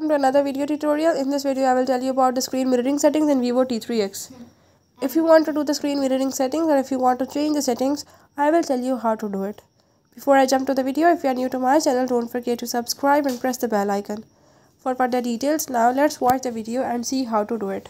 Welcome to another video tutorial. In this video I will tell you about the screen mirroring settings in Vivo T3x. If you want to do the screen mirroring settings or if you want to change the settings, I will tell you how to do it. Before I jump to the video, if you are new to my channel, don't forget to subscribe and press the bell icon. For further details, now let's watch the video and see how to do it.